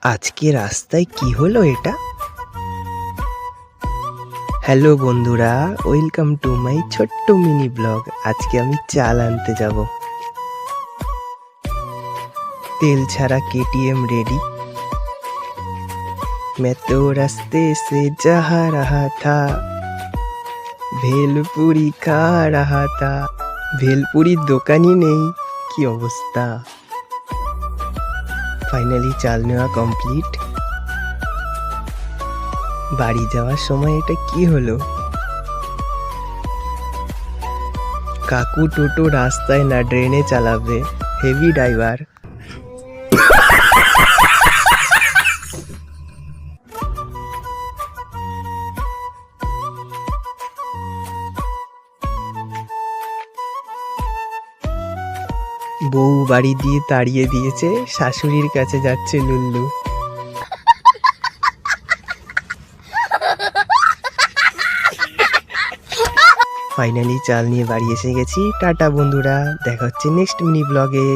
আজকে রাস্তায় কি হলো এটা? হ্যালো বন্ধুরা, ওয়েলকাম টু মাই ছোট্ট মিনি ব্লগ। আজকে আমি চাল আনতে যাব। তেল ছাড়া কেটিএম রেডি। मैं तो रास्ते से जा रहा था, ভেলপুরি খা রাহা থা। ভেলপুরির দোকানই নেই, কি অবস্থা। ফাইনালি চাল নেওয়া কমপ্লিট। বাড়ি যাওয়ার সময় এটা কি হলো? কাকু টোটো রাস্তায় না ড্রেনে চালাবে, হেভি ড্রাইভার। বউ বাড়ি দিয়ে তাড়িয়ে দিয়েছে, শাশুড়ির কাছে যাচ্ছে লুল্লু। ফাইনালি চাল নিয়ে বাড়ি এসে গেছি। টাটা বন্ধুরা, দেখা হচ্ছে নেক্সট মিনি ব্লগে।